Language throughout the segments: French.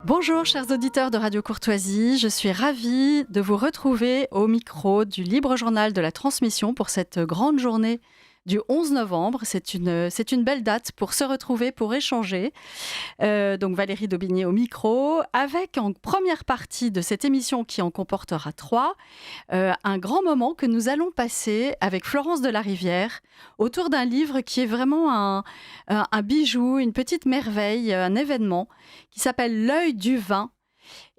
Bonjour chers auditeurs de Radio Courtoisie, je suis ravie de vous retrouver au micro du Libre Journal de la Transmission pour cette grande journée du 11 novembre. C'est une belle date pour se retrouver, pour échanger. Donc Valérie Daubigné au micro, avec en première partie de cette émission qui en comportera 3, un grand moment que nous allons passer avec Florence de la Rivière autour d'un livre qui est vraiment un bijou, une petite merveille, un événement qui s'appelle L'œil du vin.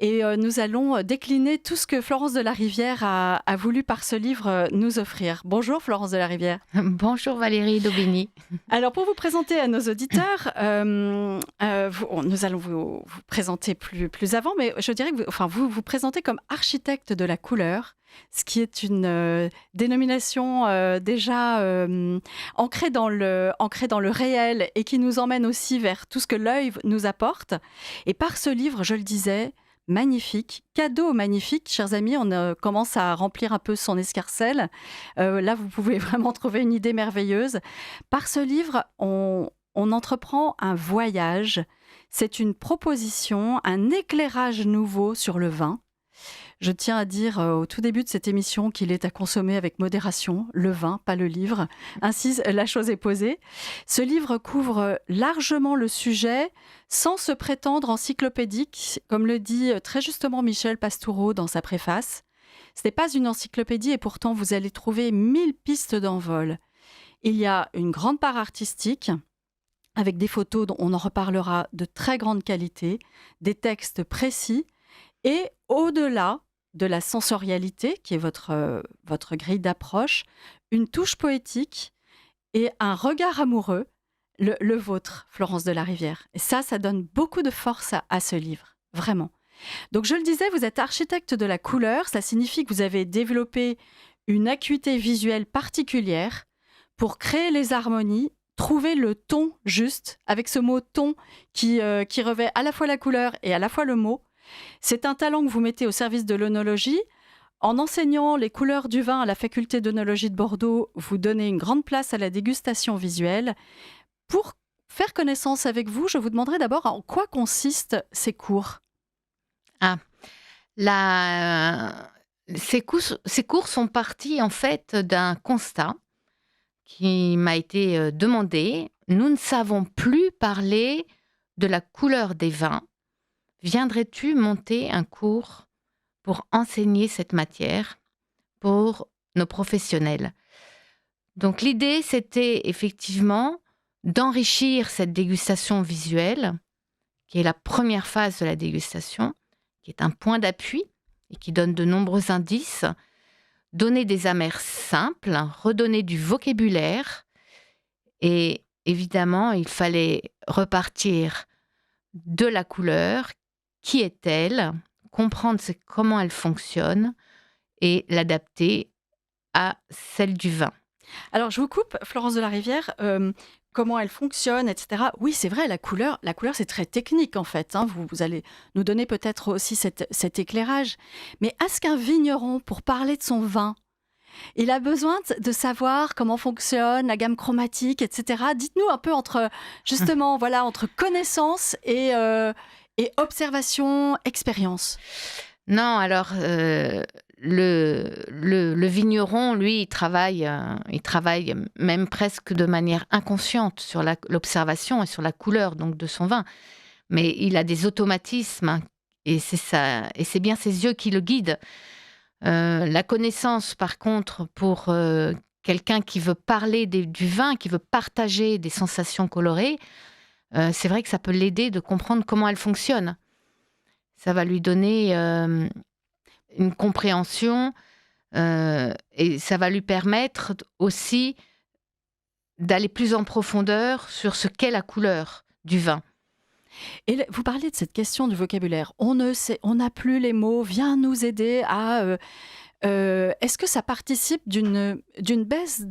Et nous allons décliner tout ce que Florence de la Rivière a voulu par ce livre nous offrir. Bonjour Florence de la Rivière. Bonjour Valérie Daubigny. Alors pour vous présenter à nos auditeurs, nous allons vous présenter plus avant, mais je dirais que vous présentez comme architecte de la couleur, ce qui est une dénomination déjà ancrée dans le réel et qui nous emmène aussi vers tout ce que l'œil nous apporte. Et par ce livre, je le disais, magnifique, cadeau magnifique, chers amis, on commence à remplir un peu son escarcelle. Là, vous pouvez vraiment trouver une idée merveilleuse. Par ce livre, on entreprend un voyage. C'est une proposition, un éclairage nouveau sur le vin. Je tiens à dire au tout début de cette émission qu'il est à consommer avec modération, le vin, pas le livre. Ainsi, la chose est posée. Ce livre couvre largement le sujet sans se prétendre encyclopédique, comme le dit très justement Michel Pastoureau dans sa préface. Ce n'est pas une encyclopédie et pourtant vous allez trouver 1000 pistes d'envol. Il y a une grande part artistique, avec des photos dont on en reparlera de très grande qualité, des textes précis et au-delà de la sensorialité, qui est votre grille d'approche, une touche poétique et un regard amoureux, le vôtre, Florence de la Rivière. Et ça donne beaucoup de force à ce livre, vraiment. Donc je le disais, vous êtes architecte de la couleur, ça signifie que vous avez développé une acuité visuelle particulière pour créer les harmonies, trouver le ton juste, avec ce mot ton qui revêt à la fois la couleur et à la fois le mot. C'est un talent que vous mettez au service de l'œnologie. En enseignant les couleurs du vin à la faculté d'œnologie de Bordeaux, vous donnez une grande place à la dégustation visuelle. Pour faire connaissance avec vous, je vous demanderai d'abord en quoi consistent ces cours. Ces cours sont partis en fait d'un constat qui m'a été demandé. Nous ne savons plus parler de la couleur des vins. Viendrais-tu monter un cours pour enseigner cette matière pour nos professionnels? Donc l'idée, c'était effectivement d'enrichir cette dégustation visuelle, qui est la première phase de la dégustation, qui est un point d'appui et qui donne de nombreux indices, donner des amers simples, redonner du vocabulaire. Et évidemment, il fallait repartir de la couleur. Qui est-elle? Comprendre comment elle fonctionne et l'adapter à celle du vin. Alors, je vous coupe, Florence de la Rivière, comment elle fonctionne, etc. Oui, c'est vrai, la couleur, c'est très technique, en fait. Hein. Vous allez nous donner peut-être aussi cet éclairage. Mais est-ce qu'un vigneron, pour parler de son vin, il a besoin de savoir comment fonctionne la gamme chromatique, etc. Dites-nous un peu entre connaissance et observation, expérience. Non, alors le vigneron, lui, il travaille même presque de manière inconsciente sur l'observation et sur la couleur donc de son vin. Mais il a des automatismes et c'est bien ses yeux qui le guident. La connaissance, par contre, pour quelqu'un qui veut parler du vin, qui veut partager des sensations colorées, c'est vrai que ça peut l'aider de comprendre comment elle fonctionne. Ça va lui donner une compréhension et ça va lui permettre aussi d'aller plus en profondeur sur ce qu'est la couleur du vin. Et vous parlez de cette question du vocabulaire. On n'a plus les mots. Viens nous aider à... est-ce que ça participe d'une baisse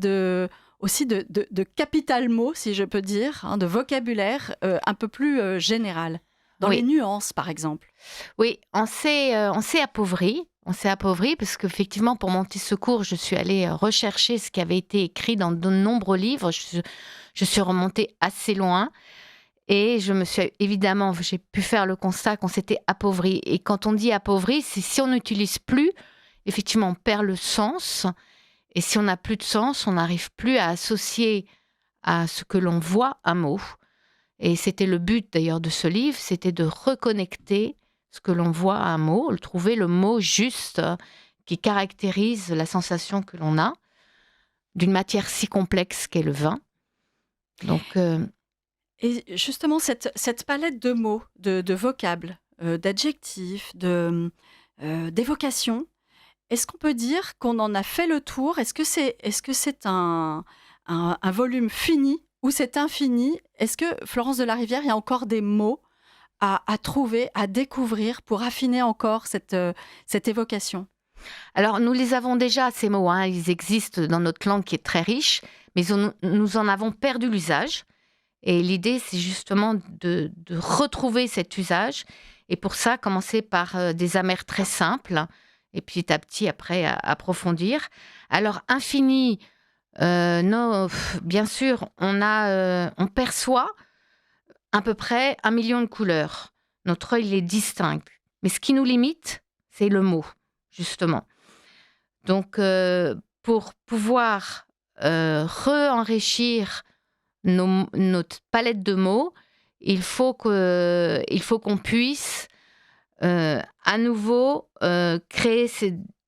aussi de capital mot, si je peux dire, de vocabulaire un peu plus général, dans les nuances, par exemple? Oui, on s'est appauvri. On s'est appauvri parce qu'effectivement, pour monter ce cours, je suis allée rechercher ce qui avait été écrit dans de nombreux livres. Je suis remontée assez loin. Et j'ai pu faire le constat qu'on s'était appauvri. Et quand on dit appauvri, c'est si on n'utilise plus, effectivement, on perd le sens. Et si on n'a plus de sens, on n'arrive plus à associer à ce que l'on voit un mot. Et c'était le but d'ailleurs de ce livre, c'était de reconnecter ce que l'on voit à un mot, trouver le mot juste qui caractérise la sensation que l'on a d'une matière si complexe qu'est le vin. Donc, Et justement, cette palette de mots, de vocables, d'adjectifs, d'évocations, est-ce qu'on peut dire qu'on en a fait le tour? Est-ce que c'est un volume fini ou c'est infini? Est-ce que, Florence de la Rivière, il y a encore des mots à trouver, à découvrir pour affiner encore cette évocation? alors, nous les avons déjà, ces mots, hein, ils existent dans notre langue qui est très riche, mais nous en avons perdu l'usage. Et l'idée, c'est justement de retrouver cet usage. Et pour ça, commencer par des amers très simples, et petit à petit, après, approfondir. Alors, infini, non, bien sûr, on perçoit à peu près 1 million de couleurs. Notre œil les distingue. Mais ce qui nous limite, c'est le mot, justement. Donc, pour pouvoir re-enrichir notre palette de mots, il faut qu'on puisse à nouveau créer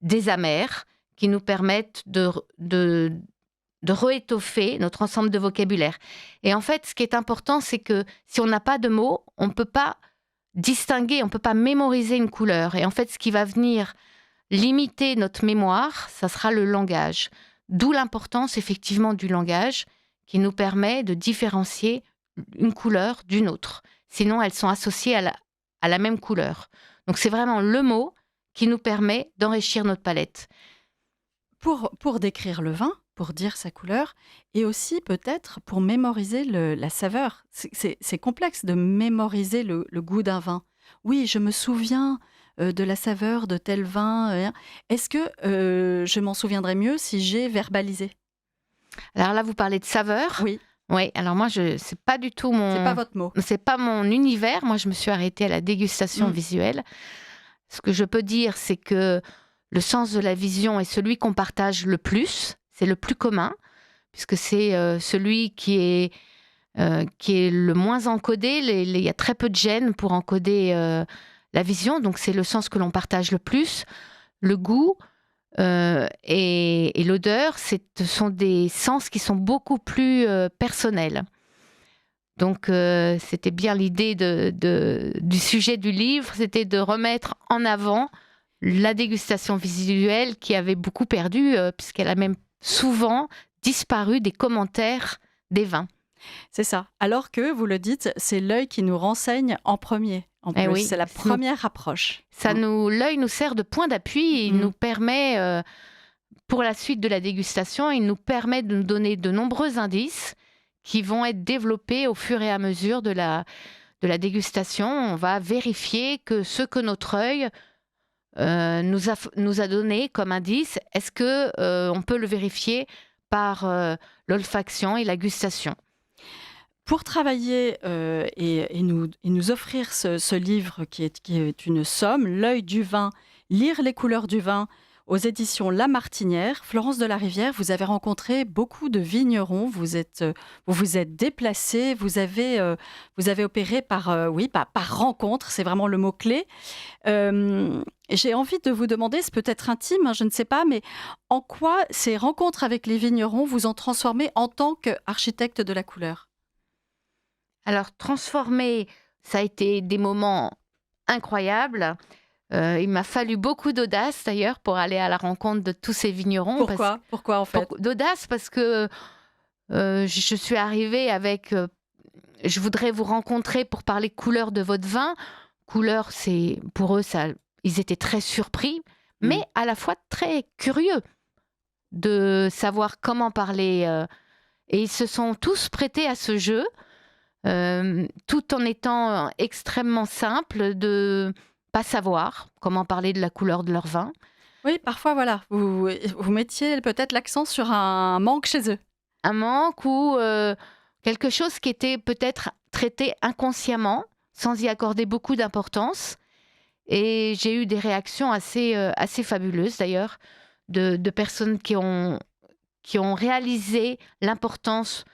des amers qui nous permettent de réétoffer notre ensemble de vocabulaire. Et en fait, ce qui est important, c'est que si on n'a pas de mots, on ne peut pas distinguer, on ne peut pas mémoriser une couleur. Et en fait, ce qui va venir limiter notre mémoire, ça sera le langage. D'où l'importance effectivement du langage qui nous permet de différencier une couleur d'une autre. Sinon, elles sont associées à la même couleur. Donc, c'est vraiment le mot qui nous permet d'enrichir notre palette. Pour décrire le vin, pour dire sa couleur, et aussi peut-être pour mémoriser la saveur. C'est complexe de mémoriser le goût d'un vin. Oui, je me souviens de la saveur de tel vin. Est-ce que je m'en souviendrai mieux si j'ai verbalisé? Alors là, vous parlez de saveur. Oui, Oui, alors moi, c'est pas du tout c'est pas votre mot. c'est pas mon univers. Moi, je me suis arrêtée à la dégustation visuelle. Ce que je peux dire, c'est que le sens de la vision est celui qu'on partage le plus. C'est le plus commun, puisque c'est celui qui est le moins encodé. Il y a très peu de gènes pour encoder la vision, donc c'est le sens que l'on partage le plus. Le goût et l'odeur, ce sont des sens qui sont beaucoup plus personnels. Donc, c'était bien l'idée du sujet du livre, c'était de remettre en avant la dégustation visuelle qui avait beaucoup perdu, puisqu'elle a même souvent disparu des commentaires des vins. C'est ça. Alors que, vous le dites, c'est l'œil qui nous renseigne en premier. En plus, Oui, c'est la première approche. l'œil nous sert de point d'appui, il nous permet, pour la suite de la dégustation, il nous permet de nous donner de nombreux indices qui vont être développés au fur et à mesure de la dégustation. On va vérifier que ce que notre œil nous a donné comme indice, est-ce que on peut le vérifier par l'olfaction et la gustation? Pour travailler et nous offrir ce livre qui est une somme, L'œil du vin, lire les couleurs du vin, aux éditions La Martinière, Florence de la Rivière, vous avez rencontré beaucoup de vignerons, vous vous êtes déplacée, vous avez opéré par rencontre, c'est vraiment le mot-clé. J'ai envie de vous demander, c'est peut-être intime, hein, je ne sais pas, mais en quoi ces rencontres avec les vignerons vous ont transformé en tant qu'architecte de la couleur? Alors, transformer, ça a été des moments incroyables. Il m'a fallu beaucoup d'audace d'ailleurs pour aller à la rencontre de tous ces vignerons. Pourquoi en fait? D'audace parce que je suis arrivée avec je voudrais vous rencontrer pour parler couleur de votre vin. Couleur, c'est pour eux, ça, ils étaient très surpris, mais à la fois très curieux de savoir comment parler. Et ils se sont tous prêtés à ce jeu, tout en étant extrêmement simples de pas savoir comment parler de la couleur de leur vin. Oui, parfois, voilà, vous mettiez peut-être l'accent sur un manque chez eux. Un manque ou quelque chose qui était peut-être très traité inconsciemment, sans y accorder beaucoup d'importance. Et j'ai eu des réactions assez fabuleuses d'ailleurs, de personnes qui ont réalisé l'importance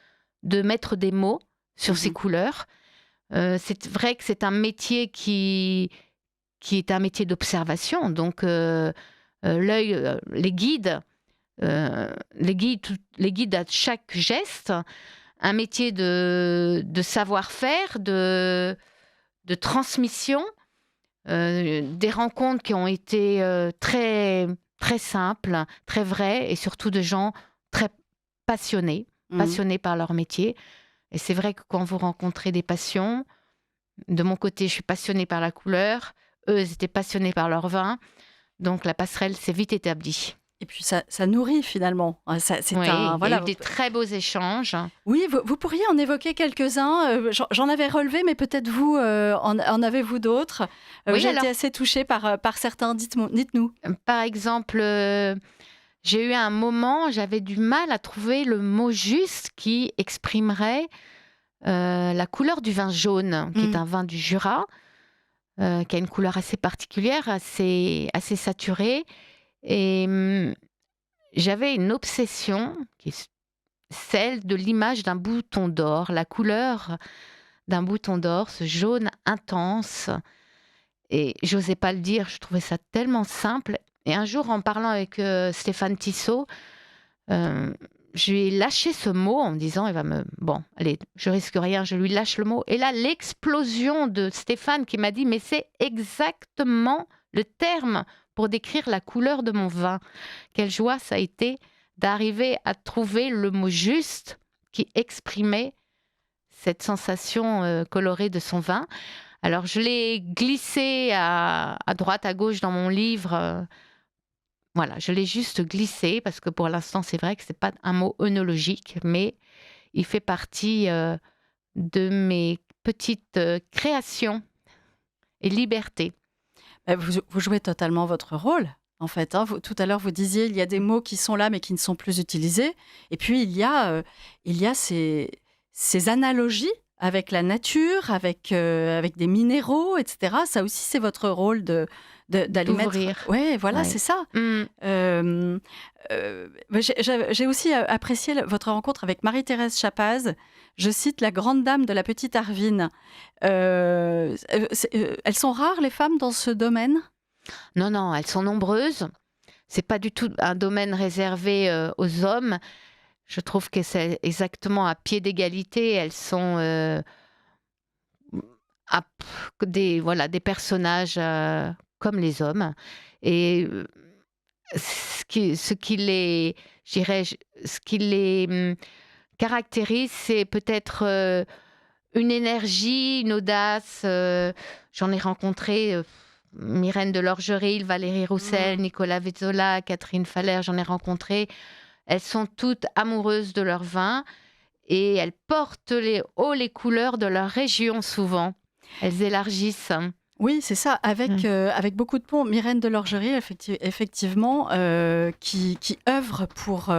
de mettre des mots sur ces couleurs. C'est vrai que c'est un métier qui est un métier d'observation. Donc, l'œil, les guides à chaque geste, un métier de savoir-faire, de transmission, des rencontres qui ont été très, très simples, très vraies, et surtout de gens très passionnés par leur métier. Et c'est vrai que quand vous rencontrez des passions, de mon côté, je suis passionnée par la couleur, eux, ils étaient passionnés par leur vin, donc la passerelle s'est vite établie. Et puis ça nourrit finalement. Oui, il y a eu des très beaux échanges. Oui, vous pourriez en évoquer quelques-uns. J'en avais relevé, mais peut-être vous, en avez-vous d'autres? Oui, J'ai été assez touchée par certains. Dites-nous. Par exemple, j'ai eu un moment, j'avais du mal à trouver le mot juste qui exprimerait la couleur du vin jaune, qui est un vin du Jura, qui a une couleur assez particulière, assez saturée. Et j'avais une obsession, qui est celle de l'image d'un bouton d'or, la couleur d'un bouton d'or, ce jaune intense. Et j'osais pas le dire, je trouvais ça tellement simple. Et un jour, en parlant avec Stéphane Tissot, je lui ai lâché ce mot en me disant, bon, allez, je risque rien, je lui lâche le mot. Et là, l'explosion de Stéphane qui m'a dit, mais c'est exactement le terme pour décrire la couleur de mon vin. Quelle joie ça a été d'arriver à trouver le mot juste qui exprimait cette sensation colorée de son vin. Alors, je l'ai glissé à droite, à gauche dans mon livre. Voilà, je l'ai juste glissé parce que pour l'instant, c'est vrai que ce n'est pas un mot œnologique, mais il fait partie de mes petites créations et libertés. Vous jouez totalement votre rôle, en fait. Tout à l'heure, vous disiez, il y a des mots qui sont là, mais qui ne sont plus utilisés. Et puis, il y a ces analogies avec la nature, avec des minéraux, etc. Ça aussi, c'est votre rôle d'aller D'ouvrir. Oui, voilà, Ouais. c'est ça. J'ai aussi apprécié votre rencontre avec Marie-Thérèse Chapaz. Je cite la grande dame de la petite Arvine. Elles sont rares, les femmes, dans ce domaine? Non, elles sont nombreuses. C'est pas du tout un domaine réservé aux hommes. Je trouve que c'est exactement à pied d'égalité. Elles sont des personnages comme les hommes. Et ce qui les caractérise, c'est peut-être une énergie, une audace. J'en ai rencontré Myrène de Lorgeril, Valérie Roussel, Nicolas Vezzola, Catherine Faller, j'en ai rencontré. Elles sont toutes amoureuses de leur vin et elles portent haut les couleurs de leur région souvent. Elles élargissent. Oui, c'est ça, avec beaucoup de ponts. Myrène de Lorgeril, effectivement, qui œuvre pour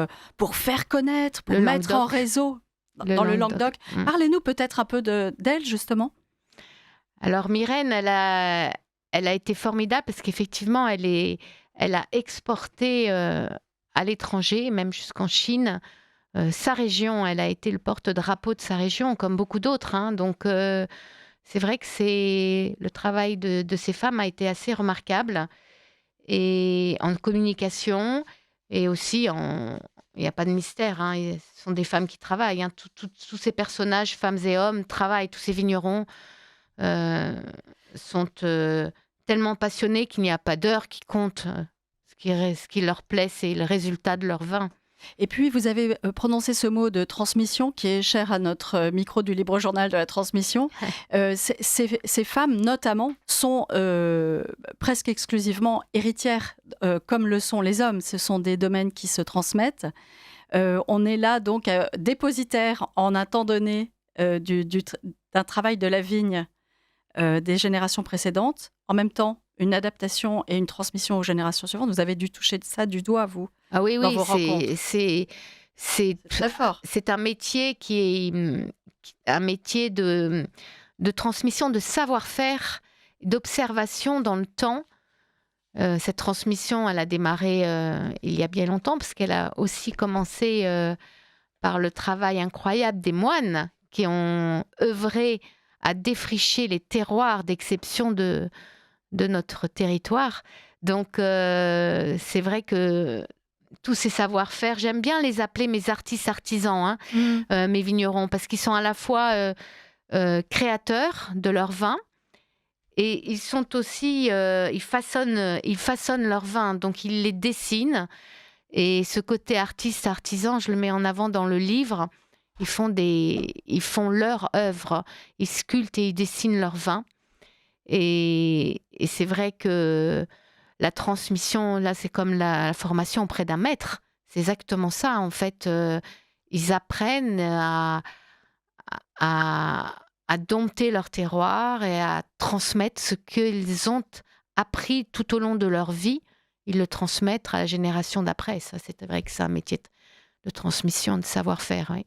faire connaître, pour mettre en réseau dans le Languedoc. Parlez-nous peut-être un peu d'elle, justement. Alors Myrène, elle a été formidable parce qu'effectivement, elle a exporté à l'étranger, même jusqu'en Chine, sa région. Elle a été le porte-drapeau de sa région, comme beaucoup d'autres. Donc, c'est vrai que le travail de ces femmes a été assez remarquable. Et en communication, et aussi il n'y a pas de mystère. Ce sont des femmes qui travaillent. Tous ces personnages, femmes et hommes, travaillent. Tous ces vignerons sont tellement passionnés qu'il n'y a pas d'heure qui compte. Ce qui leur plaît, c'est le résultat de leur vin. Et puis, vous avez prononcé ce mot de transmission qui est cher à notre micro du Libre Journal de la transmission. Ces femmes, notamment, sont presque exclusivement héritières, comme le sont les hommes. Ce sont des domaines qui se transmettent. On est là, donc, dépositaire en un temps donné d'un travail de la vigne des générations précédentes. En même temps, une adaptation et une transmission aux générations suivantes. Vous avez dû toucher ça du doigt, vous. Ah oui, dans vos rencontres. C'est C'est très fort. c'est un métier qui est un métier de transmission de savoir-faire, d'observation dans le temps. Cette transmission, elle a démarré il y a bien longtemps, parce qu'elle a aussi commencé par le travail incroyable des moines qui ont œuvré à défricher les terroirs d'exception de notre territoire. Donc, c'est vrai que tous ces savoir-faire, j'aime bien les appeler mes artistes artisans, hein, mes vignerons, parce qu'ils sont à la fois créateurs de leur vin, et ils sont aussi, ils façonnent leur vin, donc ils les dessinent. Et ce côté artiste artisan, je le mets en avant dans le livre. Ils font leur œuvre, ils sculptent et ils dessinent leur vin. Et c'est vrai que la transmission, là, c'est comme la formation auprès d'un maître. C'est exactement ça, en fait. Ils apprennent à dompter leur terroir et à transmettre ce qu'ils ont appris tout au long de leur vie. Ils le transmettent à la génération d'après. Ça, c'est vrai que c'est un métier de transmission, de savoir-faire. Oui.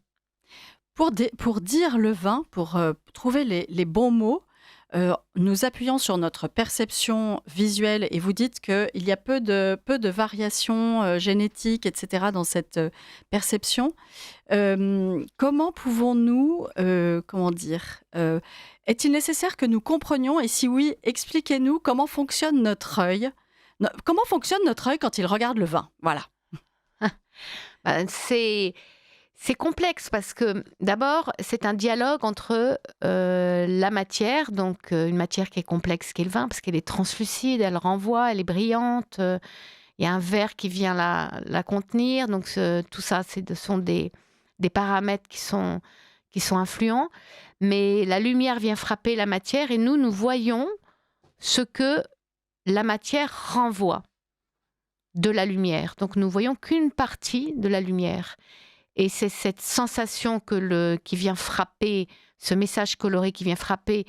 Pour dire le vin, pour trouver les bons mots, nous appuyons sur notre perception visuelle, et vous dites qu'il y a peu de variations génétiques, etc., dans cette perception. Comment pouvons-nous, est-il nécessaire que nous comprenions, et si oui, expliquez-nous comment fonctionne notre œil. Comment fonctionne notre œil quand il regarde le vin? Voilà. C'est complexe parce que d'abord, c'est un dialogue entre la matière, donc une matière qui est complexe, qui est le vin, parce qu'elle est translucide, elle renvoie, elle est brillante. Il y a un verre qui vient la contenir. Donc tout ça, ce sont des paramètres qui sont influents. Mais la lumière vient frapper la matière et nous voyons ce que la matière renvoie de la lumière. Donc nous voyons qu'une partie de la lumière. Et c'est cette sensation qui vient frapper, ce message coloré qui vient frapper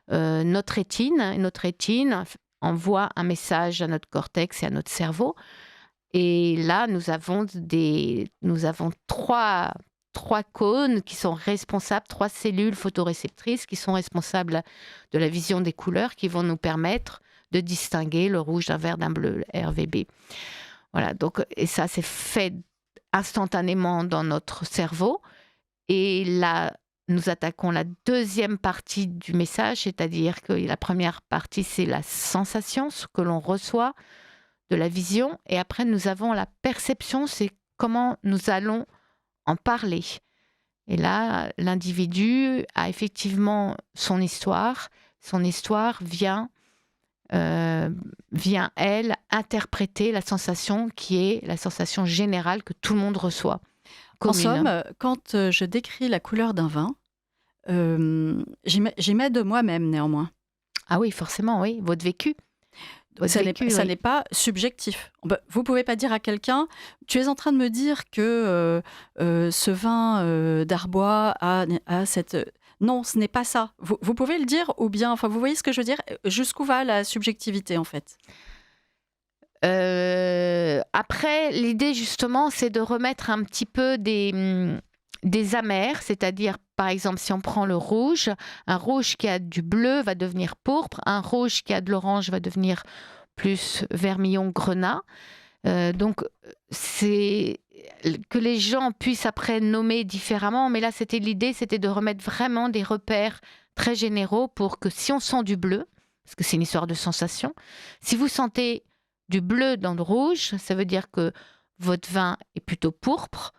notre rétine. Et notre rétine envoie un message à notre cortex et à notre cerveau. Et là, nous avons trois cônes qui sont responsables, 3 cellules photoréceptrices qui sont responsables de la vision des couleurs, qui vont nous permettre de distinguer le rouge d'un vert d'un bleu, le RVB. Voilà, donc, et ça, c'est fait instantanément dans notre cerveau. Et là, nous attaquons la deuxième partie du message, c'est-à-dire que la première partie, c'est la sensation, ce que l'on reçoit de la vision. Et après, nous avons la perception, c'est comment nous allons en parler. Et là, l'individu a effectivement son histoire. Son histoire vient, elle, interpréter la sensation qui est la sensation générale que tout le monde reçoit. En somme, quand je décris la couleur d'un vin, j'y mets de moi-même néanmoins. Ah oui, forcément, oui, votre vécu. Ça n'est pas subjectif. Vous ne pouvez pas dire à quelqu'un, tu es en train de me dire que ce vin d'Arbois a cette... Non, ce n'est pas ça. Vous pouvez le dire, ou bien, enfin, vous voyez ce que je veux dire? Jusqu'où va la subjectivité, en fait? Après, l'idée, justement, c'est de remettre un petit peu des amers, c'est-à-dire, par exemple, si on prend le rouge, un rouge qui a du bleu va devenir pourpre, un rouge qui a de l'orange va devenir plus vermillon grenat. Donc, c'est que les gens puissent après nommer différemment, mais là, l'idée, c'était de remettre vraiment des repères très généraux pour que si on sent du bleu, parce que c'est une histoire de sensation, si vous sentez du bleu dans le rouge, ça veut dire que votre vin est plutôt pourpre,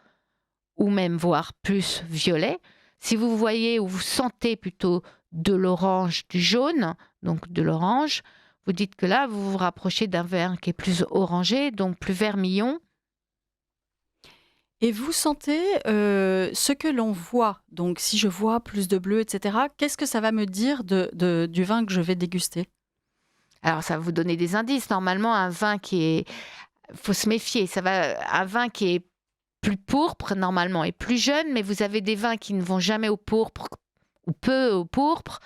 ou même voire plus violet. Si vous voyez ou vous sentez plutôt de l'orange, du jaune, donc de l'orange, vous dites que là, vous vous rapprochez d'un vin qui est plus orangé, donc plus vermillon. Et vous sentez ce que l'on voit. Donc, si je vois plus de bleu, etc., qu'est-ce que ça va me dire du vin que je vais déguster? Alors, ça va vous donner des indices. Normalement, un vin qui est... faut se méfier. Un vin qui est plus pourpre, normalement, et plus jeune, mais vous avez des vins qui ne vont jamais au pourpre, ou peu au pourpre.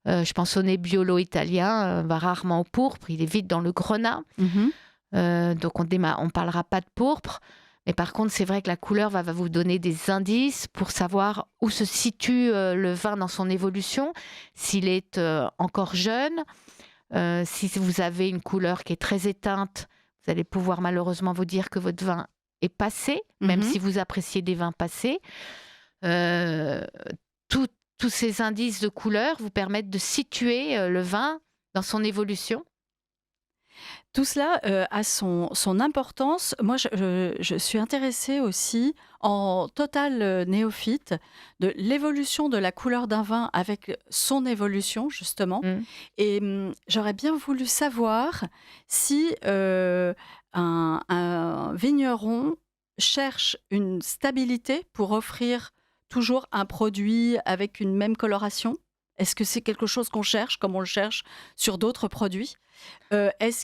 Je pense au Nebbiolo italien, va rarement au pourpre. Il est vite dans le grenat. Donc, on ne parlera pas de pourpre. Mais par contre, c'est vrai que la couleur va vous donner des indices pour savoir où se situe le vin dans son évolution, s'il est encore jeune. Si vous avez une couleur qui est très éteinte, vous allez pouvoir malheureusement vous dire que votre vin est passé, même Mhm. si vous appréciez des vins passés. Euh, tout- Tous ces indices de couleur vous permettent de situer le vin dans son évolution. Tout cela a son importance. Moi, je suis intéressée aussi, en total néophyte, de l'évolution de la couleur d'un vin avec son évolution, justement. Mm. Et j'aurais bien voulu savoir si un vigneron cherche une stabilité pour offrir toujours un produit avec une même coloration. Est-ce que c'est quelque chose qu'on cherche, comme on le cherche sur d'autres produits? Est-ce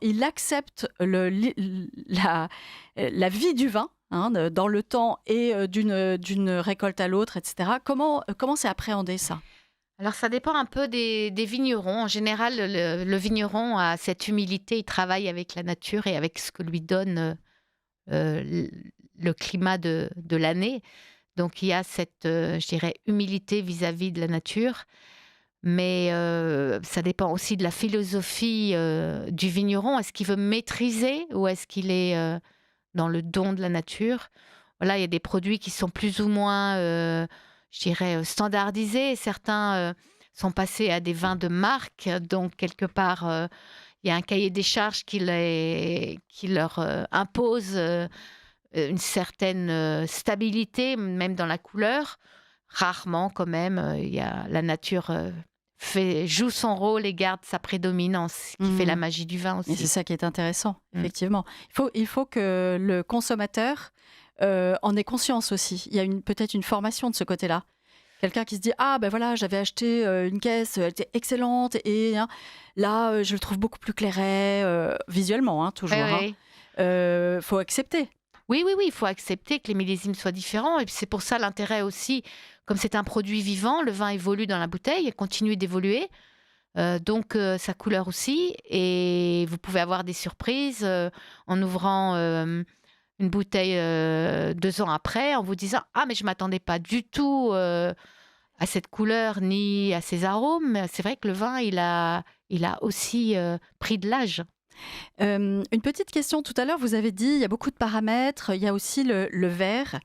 il accepte la vie du vin, hein, dans le temps et d'une récolte à l'autre, etc. Comment c'est appréhendé ça? Alors ça dépend un peu des vignerons. En général, le vigneron a cette humilité, il travaille avec la nature et avec ce que lui donne le climat de l'année. Donc il y a cette, je dirais, humilité vis-à-vis de la nature. Mais ça dépend aussi de la philosophie du vigneron. Est-ce qu'il veut maîtriser ou est-ce qu'il est dans le don de la nature? Voilà, il y a des produits qui sont plus ou moins, je dirais, standardisés. Certains sont passés à des vins de marque. Donc, quelque part, il y a un cahier des charges qui leur impose une certaine stabilité, même dans la couleur. Rarement, quand même, il y a la nature joue son rôle et garde sa prédominance, qui fait la Mmh. magie du vin Et c'est aussi. ça qui est intéressant, Mm. effectivement. Il faut que le consommateur en ait conscience aussi. Il y a peut-être une formation de ce côté-là. Quelqu'un qui se dit: «Ah ben voilà, j'avais acheté une caisse, elle était excellente et hein, là, je le trouve beaucoup plus clairet», visuellement, hein, Oui, toujours, hein. oui. Faut accepter. Oui, oui, oui, il faut accepter que les millésimes soient différents. Et puis c'est pour ça l'intérêt aussi, comme c'est un produit vivant, le vin évolue dans la bouteille et continue d'évoluer. Donc sa couleur aussi. Et vous pouvez avoir des surprises en ouvrant une bouteille 2 ans après, en vous disant: «Ah, mais je m'attendais pas du tout à cette couleur ni à ces arômes». C'est vrai que le vin, il a aussi pris de l'âge. Une petite question, tout à l'heure, vous avez dit, il y a beaucoup de paramètres, il y a aussi le verre,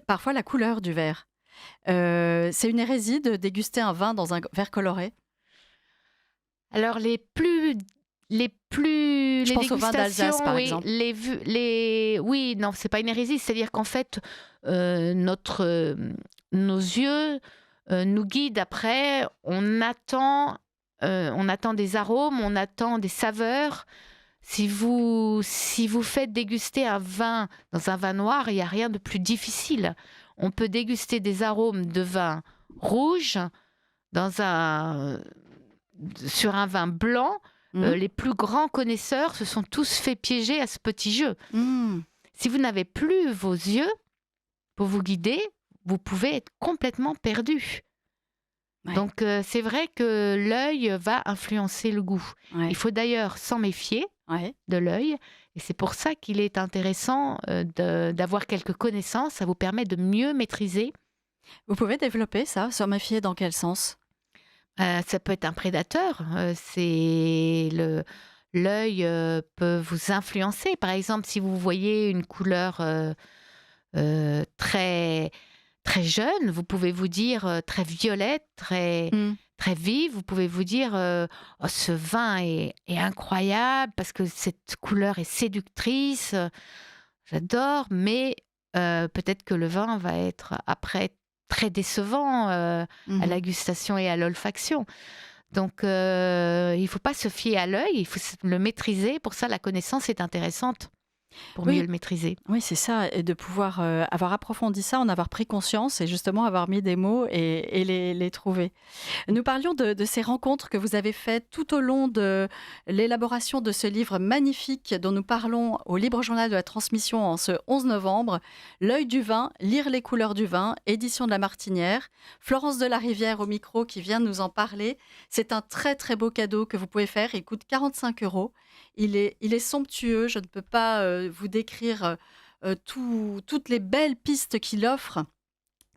parfois la couleur du verre. C'est une hérésie de déguster un vin dans un verre coloré? Alors Je les pense au vin d'Alsace, dégustations, par oui, exemple. oui, non, c'est pas une hérésie. C'est-à-dire qu'en fait, notre, nos yeux, nous guident après. On attend des arômes, on attend des saveurs. Si vous faites déguster un vin dans un vin noir, il y a rien de plus difficile. On peut déguster des arômes de vin rouge dans un sur un vin blanc. Mmh. Les plus grands connaisseurs se sont tous fait piéger à ce petit jeu. Mmh. Si vous n'avez plus vos yeux pour vous guider, vous pouvez être complètement perdu. Ouais, Donc c'est vrai que l'œil va influencer le goût. ouais, Il faut d'ailleurs s'en méfier ouais. de l'œil. Et c'est pour ça qu'il est intéressant d'avoir quelques connaissances. Ça vous permet de mieux maîtriser. Vous pouvez développer ça? Se méfier dans quel sens? Ça peut être un prédateur. L'œil peut vous influencer. Par exemple, si vous voyez une couleur très, très jeune, vous pouvez vous dire très violette, Mmh. très vive. Vous pouvez vous dire oh, ce vin est incroyable parce que cette couleur est séductrice. J'adore, mais peut-être que le vin va être après très décevant à Mmh. la gustation et à l'olfaction. Donc il ne faut pas se fier à l'œil, il faut le maîtriser. Pour ça, la connaissance est intéressante pour mieux Oui. le maîtriser. Oui, c'est ça, et de pouvoir avoir approfondi ça, en avoir pris conscience et justement avoir mis des mots et les trouver. Nous parlions de ces rencontres que vous avez faites tout au long de l'élaboration de ce livre magnifique dont nous parlons au Libre Journal de la Transmission en ce 11 novembre. L'œil du vin, lire les couleurs du vin, édition de La Martinière. Florence de la Rivière au micro qui vient de nous en parler. C'est un très très beau cadeau que vous pouvez faire. Il coûte 45 €. Il est somptueux. Je ne peux pas vous décrire toutes les belles pistes qu'il offre.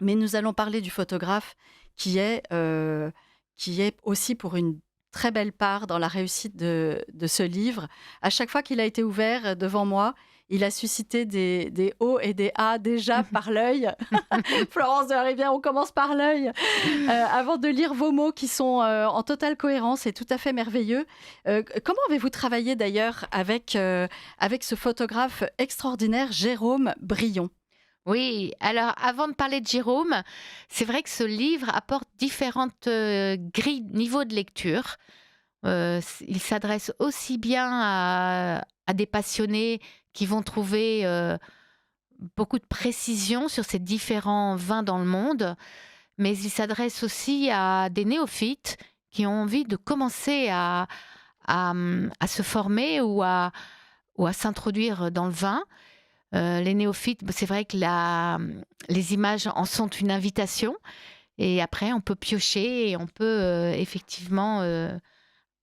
Mais nous allons parler du photographe qui est, euh, qui est aussi pour une très belle part dans la réussite de ce livre. À chaque fois qu'il a été ouvert devant moi, il a suscité des hauts et des A déjà par l'œil. Florence de la Rivière, on commence par l'œil. Avant de lire vos mots qui sont en totale cohérence et tout à fait merveilleux. Comment avez-vous travaillé d'ailleurs avec ce photographe extraordinaire, Jérôme Brion? Oui, alors avant de parler de Jérôme, c'est vrai que ce livre apporte différentes grilles, niveaux de lecture. Il s'adresse aussi bien à des passionnés qui vont trouver beaucoup de précision sur ces différents vins dans le monde, mais il s'adresse aussi à des néophytes qui ont envie de commencer à se former ou à s'introduire dans le vin. Les néophytes, c'est vrai que les images en sont une invitation. Et après, on peut piocher et on peut effectivement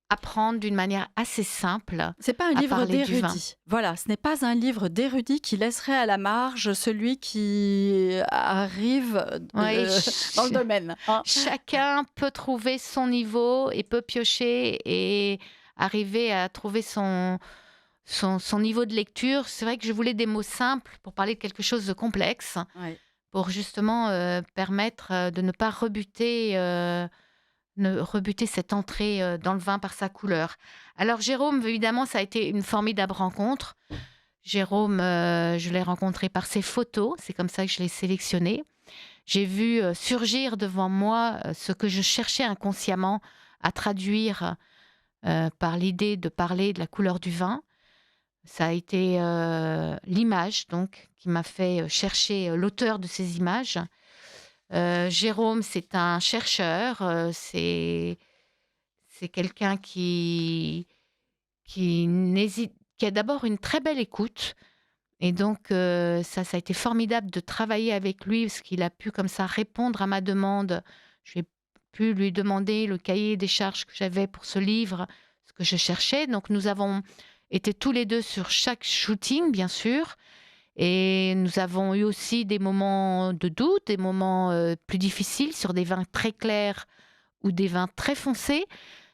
apprendre d'une manière assez simple C'est pas un à livre parler du vin. d'érudit. Voilà, ce n'est pas un livre d'érudit qui laisserait à la marge celui qui arrive Oui, dans le domaine. Hein. chacun peut trouver son niveau et peut piocher et arriver à trouver son niveau de lecture. C'est vrai que je voulais des mots simples pour parler de quelque chose de complexe, Ouais. pour justement permettre de ne pas rebuter cette entrée dans le vin par sa couleur. Alors Jérôme, évidemment, ça a été une formidable rencontre. Jérôme, je l'ai rencontré par ses photos, c'est comme ça que je l'ai sélectionné. J'ai vu surgir devant moi ce que je cherchais inconsciemment à traduire par l'idée de parler de la couleur du vin. Ça a été l'image donc qui m'a fait chercher l'auteur de ces images. Jérôme, c'est un chercheur, c'est quelqu'un qui a d'abord une très belle écoute. Et donc, ça a été formidable de travailler avec lui parce qu'il a pu comme ça répondre à ma demande. J'ai pu lui demander le cahier des charges que j'avais pour ce livre, ce que je cherchais. Donc, nous avons été tous les deux sur chaque shooting, bien sûr. Et nous avons eu aussi des moments de doute, des moments plus difficiles sur des vins très clairs ou des vins très foncés,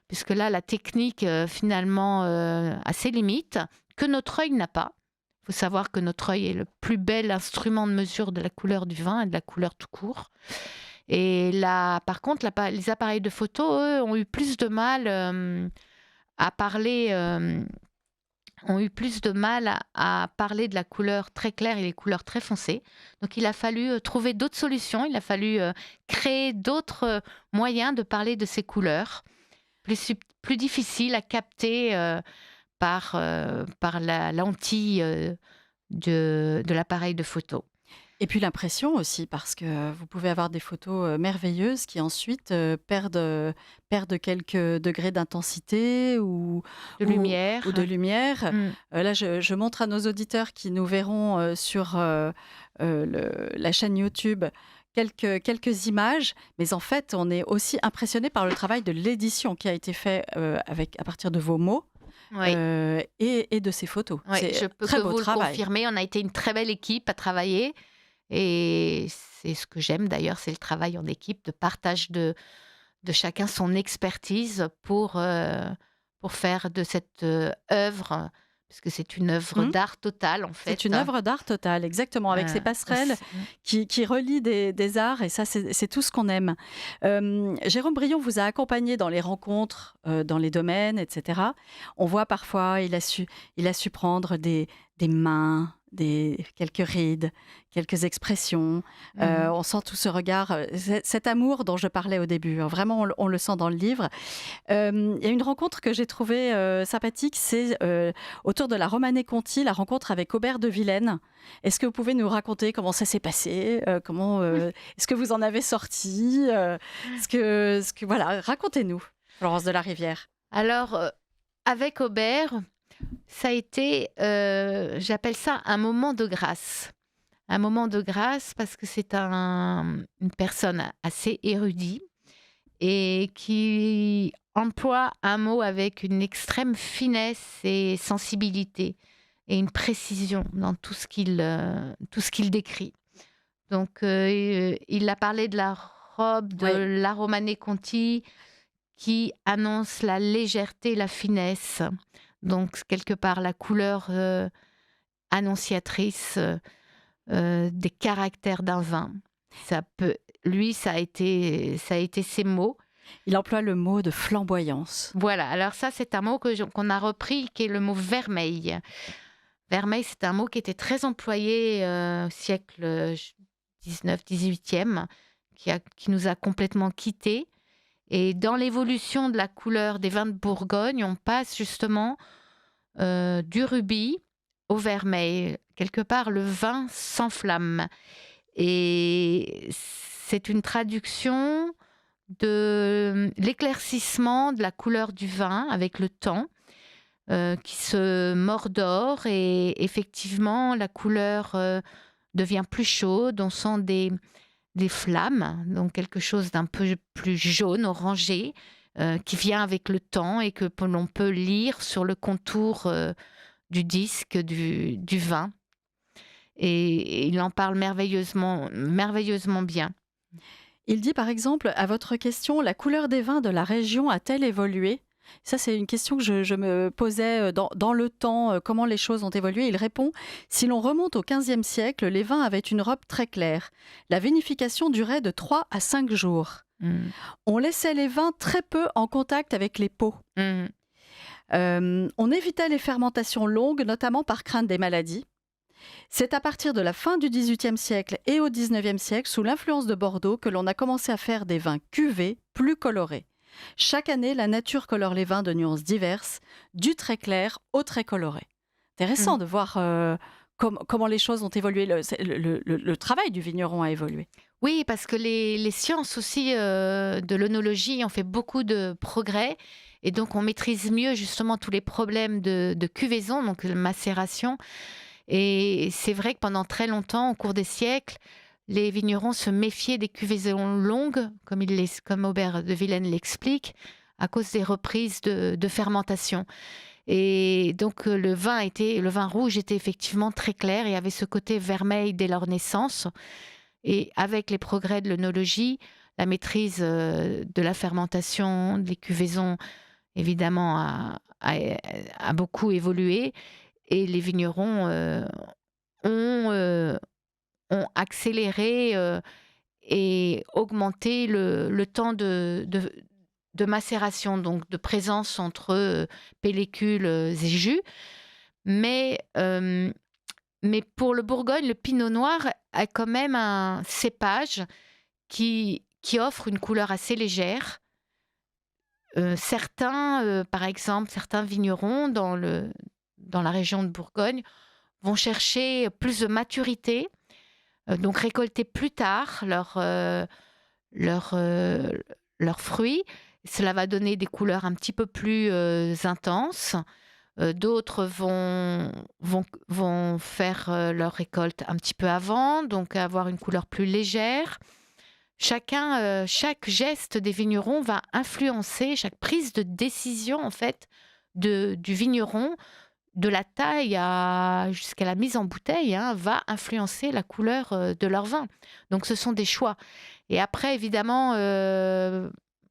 puisque là, la technique, finalement, a ses limites, que notre œil n'a pas. Il faut savoir que notre œil est le plus bel instrument de mesure de la couleur du vin et de la couleur tout court. Et là, par contre, les appareils de photo, eux, ont eu plus de mal à parler... ont eu plus de mal à parler de la couleur très claire et les couleurs très foncées. Donc, il a fallu trouver d'autres solutions. Il a fallu créer d'autres moyens de parler de ces couleurs, plus difficiles à capter par la lentille de l'appareil de photo. Et puis l'impression aussi, parce que vous pouvez avoir des photos merveilleuses qui ensuite perdent quelques degrés d'intensité De lumière. ou de lumière. Mm. Là, je montre à nos auditeurs qui nous verront sur la chaîne YouTube quelques images, mais en fait, on est aussi impressionné par le travail de l'édition qui a été fait à partir de vos mots. Oui. Et de ces photos. Oui, C'est je peux très que beau vous le travail. confirmer. On a été une très belle équipe à travailler. Et c'est ce que j'aime d'ailleurs, c'est le travail en équipe, de partage de chacun son expertise pour faire de cette œuvre, parce que c'est une œuvre d'art totale en fait. C'est une œuvre d'art totale, exactement, avec ces passerelles qui relient des arts, et ça, c'est tout ce qu'on aime. Jérôme Brion vous a accompagné dans les rencontres, dans les domaines, etc. On voit parfois, il a su prendre des mains, quelques rides, quelques expressions. On sent tout ce regard, cet amour dont je parlais au début. Hein, vraiment, on le sent dans le livre. Il y a une rencontre que j'ai trouvée sympathique, c'est autour de la Romanée Conti, la rencontre avec Aubert de Vilaine. Est-ce que vous pouvez nous raconter comment ça s'est passé, est-ce que vous en avez sorti, voilà, racontez-nous, Florence de la Rivière. Alors, avec Aubert, ça a été, j'appelle ça un moment de grâce. Un moment de grâce parce que c'est une personne assez érudite et qui emploie un mot avec une extrême finesse et sensibilité. et une précision dans tout ce qu'il décrit. Donc, il a parlé de la robe de Oui. la Romanée Conti qui annonce la légèreté, la finesse. Donc, quelque part, la couleur annonciatrice des caractères d'un vin. Lui, ça a été ses mots. Il emploie le mot de flamboyance. Voilà, alors ça, c'est un mot qu'on a repris, qui est le mot vermeil. Vermeil, c'est un mot qui était très employé au siècle 19, 18e, qui nous a complètement quittés. Et dans l'évolution de la couleur des vins de Bourgogne, on passe justement du rubis au vermeil. Quelque part, le vin s'enflamme. Et c'est une traduction de l'éclaircissement de la couleur du vin avec le temps, qui se mordore, et effectivement, la couleur devient plus chaude. On sent des flammes, donc quelque chose d'un peu plus jaune, orangé, qui vient avec le temps et que l'on peut lire sur le contour du disque du vin. Et il en parle merveilleusement, merveilleusement bien. Il dit par exemple, à votre question, la couleur des vins de la région a-t-elle évolué? Ça, c'est une question que je me posais dans le temps, comment les choses ont évolué. Il répond, si l'on remonte au XVe siècle, les vins avaient une robe très claire. La vinification durait de 3 à 5 jours. Mm. On laissait les vins très peu en contact avec les peaux. Mm. On évitait les fermentations longues, notamment par crainte des maladies. C'est à partir de la fin du XVIIIe siècle et au XIXe siècle, sous l'influence de Bordeaux, que l'on a commencé à faire des vins cuvés, plus colorés. Chaque année, la nature colore les vins de nuances diverses, du très clair au très coloré. Intéressant de voir comment les choses ont évolué, le travail du vigneron a évolué. Oui, parce que les sciences aussi de l'œnologie ont fait beaucoup de progrès, et donc on maîtrise mieux justement tous les problèmes de cuvaison, donc de macération. Et c'est vrai que pendant très longtemps, au cours des siècles, les vignerons se méfiaient des cuvaisons longues, comme Aubert de Vilaine l'explique, à cause des reprises de fermentation. Et donc le vin rouge était effectivement très clair et avait ce côté vermeil dès leur naissance. Et avec les progrès de l'œnologie, la maîtrise de la fermentation, des cuvaisons, évidemment, a beaucoup évolué. Et les vignerons ont accéléré et augmenté le temps de macération, donc de présence entre pellicules et jus. Mais pour le Bourgogne, le pinot noir a quand même un cépage qui offre une couleur assez légère. Par exemple, certains vignerons dans la région de Bourgogne vont chercher plus de maturité, donc récolter plus tard leurs fruits. Cela va donner des couleurs un petit peu plus intenses. D'autres vont faire leur récolte un petit peu avant, donc avoir une couleur plus légère. Chaque geste des vignerons va influencer, chaque prise de décision en fait du vigneron, de la taille jusqu'à la mise en bouteille, va influencer la couleur de leur vin. Donc ce sont des choix. Et après, évidemment,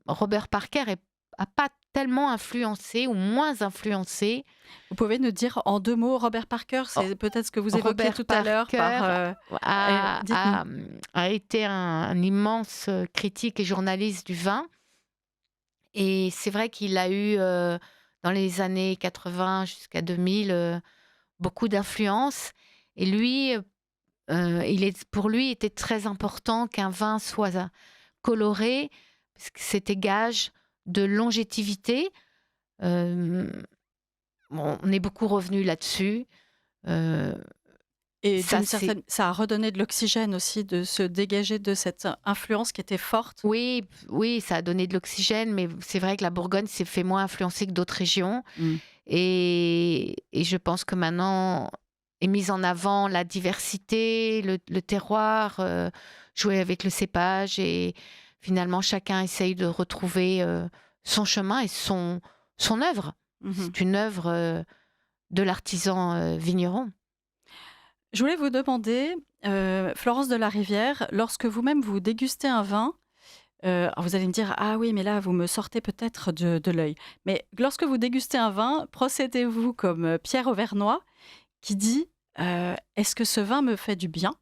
Robert Parker n'a pas tellement influencé ou moins influencé. Vous pouvez nous dire en 2 mots, Robert Parker, c'est peut-être ce que vous évoquiez Robert tout à l'heure. A été un immense critique et journaliste du vin. Et c'est vrai qu'il a eu, dans les années 80 jusqu'à 2000, beaucoup d'influence. Et lui, pour lui, il était très important qu'un vin soit coloré, parce que c'était gage de longévité. On est beaucoup revenu là-dessus. Et ça a redonné de l'oxygène aussi, de se dégager de cette influence qui était forte. Oui, ça a donné de l'oxygène, mais c'est vrai que la Bourgogne s'est fait moins influencer que d'autres régions. Et je pense que maintenant est mise en avant la diversité, le terroir, jouer avec le cépage, et finalement chacun essaye de retrouver son chemin et son œuvre. C'est une œuvre de l'artisan vigneron. Je voulais vous demander, Florence de la Rivière, lorsque vous-même vous dégustez un vin, alors vous allez me dire: «Ah oui, mais là, vous me sortez peut-être de l'œil». Mais lorsque vous dégustez un vin, procédez-vous comme Pierre Auvernois qui dit: «Est-ce que ce vin me fait du bien?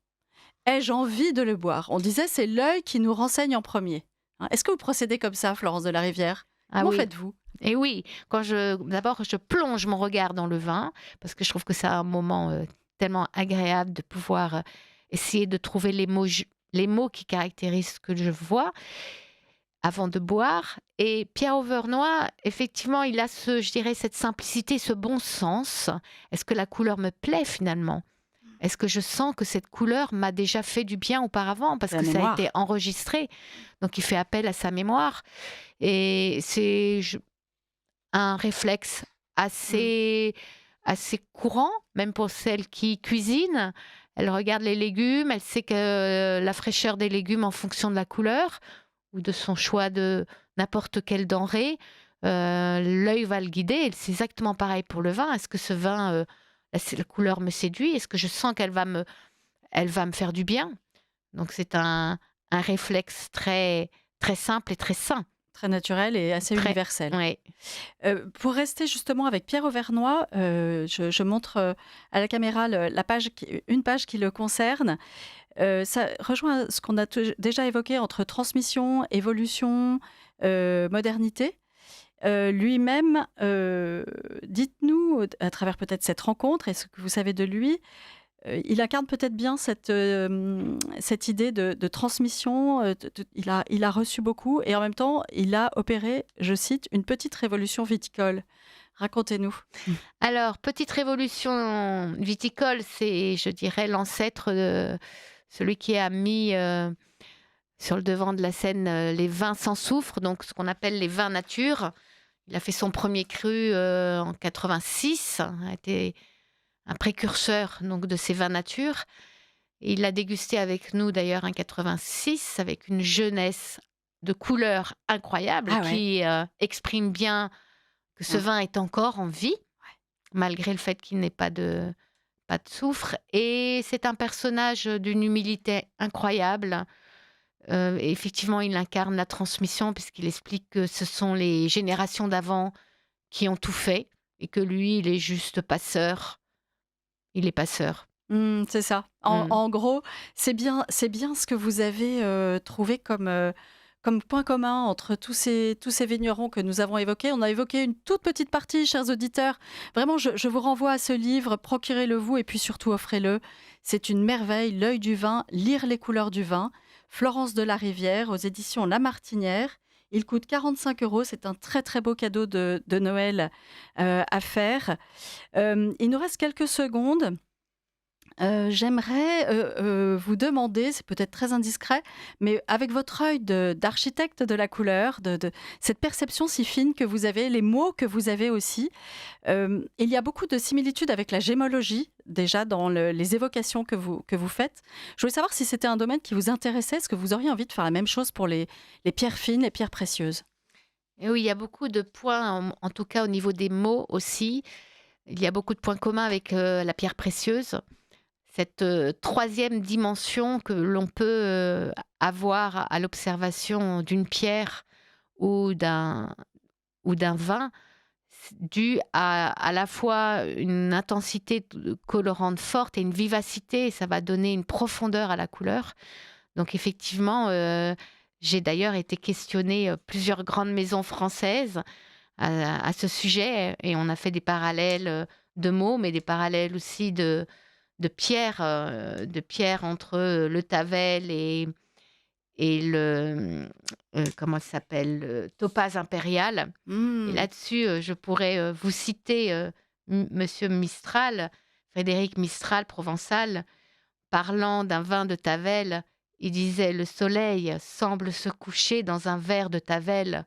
Ai-je envie de le boire?» On disait: «C'est l'œil qui nous renseigne en premier». Hein, est-ce que vous procédez comme ça, Florence de la Rivière? Ah Comment oui. faites-vous? Et oui, d'abord, je plonge mon regard dans le vin, parce que je trouve que c'est un moment tellement agréable de pouvoir essayer de trouver les mots qui caractérisent ce que je vois avant de boire. Et Pierre Auvernois, effectivement, il a je dirais, cette simplicité, ce bon sens. Est-ce que la couleur me plaît finalement? Est-ce que je sens que cette couleur m'a déjà fait du bien auparavant parce La que ça a été mémoire. enregistré? Donc il fait appel à sa mémoire. Et c'est un réflexe Mmh. assez courant, même pour celle qui cuisine. Elle regarde les légumes, elle sait que la fraîcheur des légumes en fonction de la couleur ou de son choix de n'importe quelle denrée, l'œil va le guider et c'est exactement pareil pour le vin. Est-ce que ce vin, la couleur me séduit? Est-ce que je sens elle va me faire du bien? Donc c'est un réflexe très, très simple et très sain. Très naturel et assez Très universel. ouais. Pour rester justement avec Pierre Auvernois, je montre, à la caméra la page une page qui le concerne. Ça rejoint ce qu'on a déjà évoqué entre transmission, évolution, modernité. Lui-même, dites-nous, à travers peut-être cette rencontre et ce que vous savez de lui, il incarne peut-être bien cette idée de transmission. Il a reçu beaucoup et en même temps, il a opéré, je cite, une petite révolution viticole. Racontez-nous. Alors, petite révolution viticole, c'est, je dirais, l'ancêtre de celui qui a mis, sur le devant de la scène, les vins sans soufre, donc ce qu'on appelle les vins nature. Il a fait son premier cru, en 86, a été un précurseur donc de ces vins nature. Et il l'a dégusté avec nous d'ailleurs en 86 avec une jeunesse de couleurs incroyable Ah ouais. qui, exprime bien que ce Mmh. vin est encore en vie, malgré le fait qu'il n'ait pas de soufre. Et c'est un personnage d'une humilité incroyable. Et effectivement, il incarne la transmission puisqu'il explique que ce sont les générations d'avant qui ont tout fait et que lui, il est juste passeur. Il est passeur. Mmh, c'est ça. En Mmh. en gros, c'est bien ce que vous avez, trouvé comme point commun entre tous ces vignerons que nous avons évoqués. On a évoqué une toute petite partie, chers auditeurs. Vraiment, je vous renvoie à ce livre, procurez-le vous et puis surtout offrez-le. C'est une merveille, L'œil du vin, lire les couleurs du vin. Florence de la Rivière aux éditions La Martinière. Il coûte 45 €. C'est un très, très beau cadeau de Noël, à faire. Il nous reste quelques secondes. J'aimerais, vous demander, c'est peut-être très indiscret, mais avec votre œil d'architecte de la couleur, de cette perception si fine que vous avez, les mots que vous avez aussi, il y a beaucoup de similitudes avec la gémologie, déjà dans les évocations que vous faites. Je voulais savoir si c'était un domaine qui vous intéressait. Est-ce que vous auriez envie de faire la même chose pour les pierres fines, les pierres précieuses? Et oui, il y a beaucoup de points, en tout cas au niveau des mots aussi. Il y a beaucoup de points communs avec, la pierre précieuse. Cette, 3e dimension que l'on peut, avoir à l'observation d'une pierre ou d'un vin, dû à la fois une intensité colorante forte et une vivacité, ça va donner une profondeur à la couleur. Donc effectivement, j'ai d'ailleurs été questionnée, plusieurs grandes maisons françaises à ce sujet et on a fait des parallèles, de mots, mais des parallèles aussi de pierres entre, le Tavel et le, comment ça s'appelle? Le Topaze impérial. Et Mmh. là-dessus, je pourrais, vous citer, monsieur Mistral, Frédéric Mistral, provençal, parlant d'un vin de Tavel. Il disait: «Le soleil semble se coucher dans un verre de Tavel,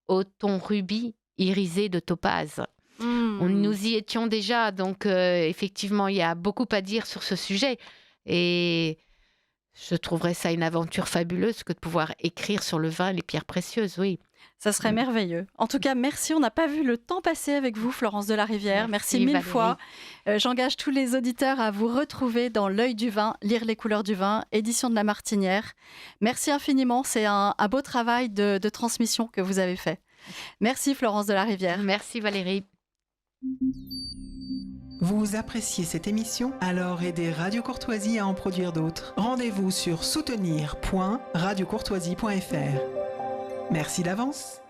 au ton rubis irisé de topaze». Mmh. Nous y étions déjà, donc effectivement, il y a beaucoup à dire sur ce sujet et je trouverais ça une aventure fabuleuse que de pouvoir écrire sur le vin et les pierres précieuses, oui. Ça serait merveilleux. En tout cas, merci. On n'a pas vu le temps passer avec vous, Florence de la Rivière. Merci mille Valérie. fois. J'engage tous les auditeurs à vous retrouver dans L'œil du vin, lire les couleurs du vin, édition de La Martinière. Merci infiniment. C'est un beau travail de transmission que vous avez fait. Merci, Florence de la Rivière. Merci Valérie. Vous appréciez cette émission? Alors aidez Radio Courtoisie à en produire d'autres. Rendez-vous sur soutenir.radiocourtoisie.fr. Merci d'avance.